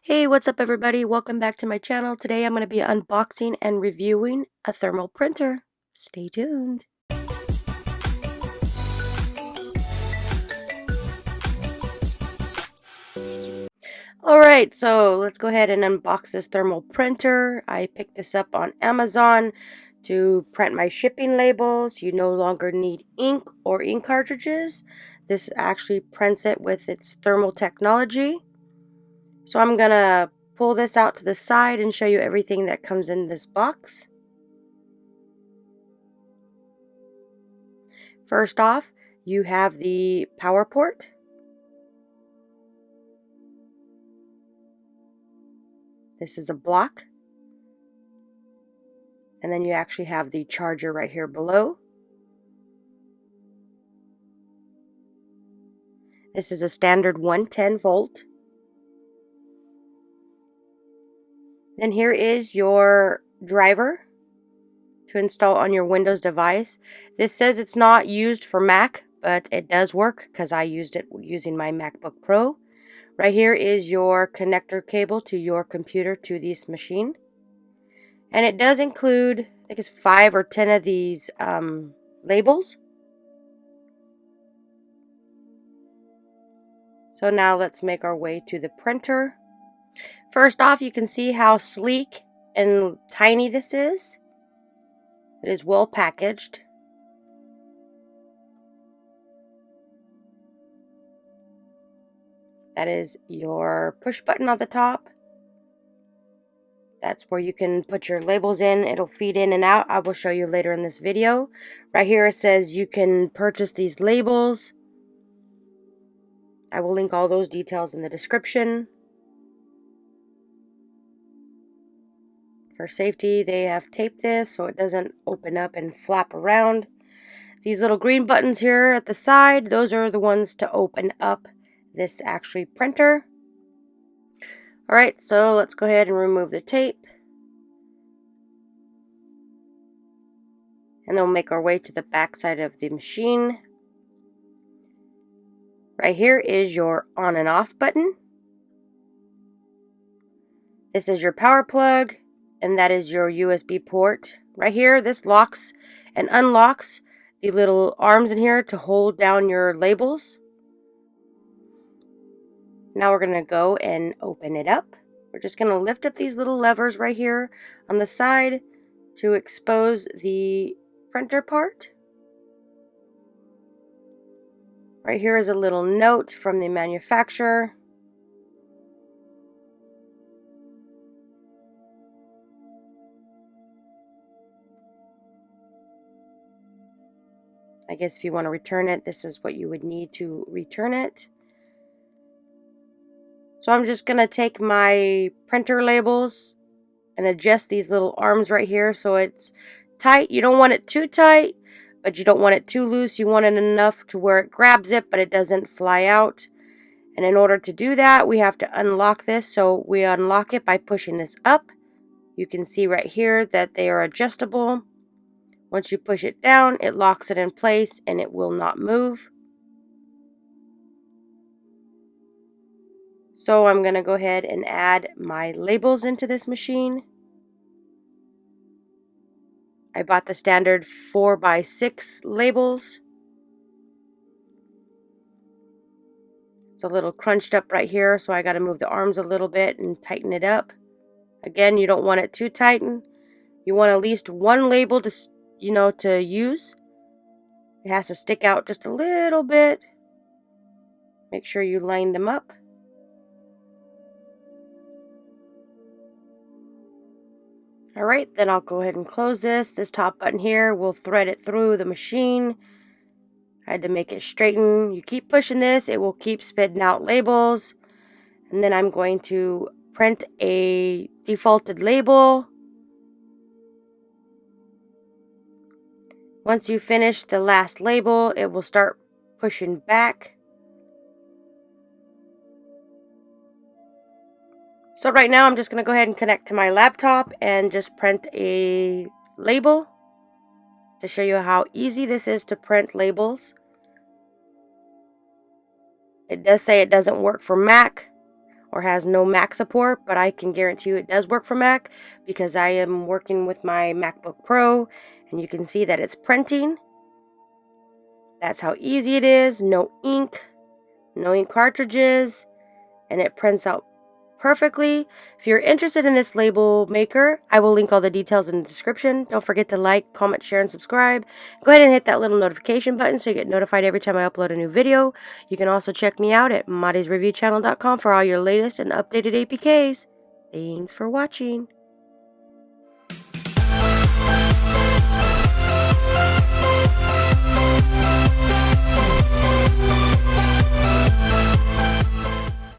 Hey, what's up everybody? Welcome back to my channel. Today I'm going to be unboxing and reviewing a thermal printer. Stay tuned. Alright, so let's go ahead and unbox this thermal printer. I picked this up on Amazon to print my shipping labels. You no longer need ink or ink cartridges. This actually prints it with its thermal technology. So I'm going to pull this out to the side and show you everything that comes in this box. First off, you have the power port. This is a block. And then you actually have the charger right here below. This is a standard 110 volt. Then here is your driver to install on your Windows device. This says it's not used for Mac, but it does work because I used it using my MacBook Pro. Right here is your connector cable to your computer to this machine. And it does include, I think it's 5 or 10 of these labels. So now let's make our way to the printer. First off, you can see how sleek and tiny this is. It is well packaged. That is your push button on the top. That's where you can put your labels in. It'll feed in and out. I will show you later in this video. Right here it says you can purchase these labels. I will link all those details in the description. For safety, they have taped this so it doesn't open up and flap around. These little green buttons here at the side, those are the ones to open up this actually printer. Alright, so let's go ahead and remove the tape. And then we'll make our way to the back side of the machine. Right here is your on and off button. This is your power plug, and that is your USB port. Right here, this locks and unlocks the little arms in here to hold down your labels. Now we're going to go and open it up. We're just going to lift up these little levers right here on the side to expose the printer part. Right here is a little note from the manufacturer. I guess if you want to return it, this is what you would need to return it. So I'm just going to take my printer labels and adjust these little arms right here so it's tight. You don't want it too tight, but you don't want it too loose. You want it enough to where it grabs it, but it doesn't fly out. And in order to do that, we have to unlock this. So we unlock it by pushing this up. You can see right here that they are adjustable. Once you push it down, it locks it in place and it will not move. So I'm going to go ahead and add my labels into this machine. I bought the standard 4x6 labels. It's a little crunched up right here, so I got to move the arms a little bit and tighten it up. Again, you don't want it too tightened. You want at least one label to, to use. It has to stick out just a little bit. Make sure you line them up. Alright, then I'll go ahead and close this. This top button here will thread it through the machine. I had to make it straighten. You keep pushing this, it will keep spitting out labels. And then I'm going to print a defaulted label. Once you finish the last label, it will start pushing back. So right now I'm just going to go ahead and connect to my laptop and just print a label to show you how easy this is to print labels. It does say it doesn't work for Mac or has no Mac support, but I can guarantee you it does work for Mac because I am working with my MacBook Pro, and you can see that it's printing. That's how easy it is. No ink cartridges, and it prints out perfectly. If you're interested in this label maker, I will link all the details in the description. Don't forget to like, comment, share, and subscribe. Go ahead and hit that little notification button so you get notified every time I upload a new video. You can also check me out at Madi'sReviewChannel.com for all your latest and updated APKs. Thanks for watching.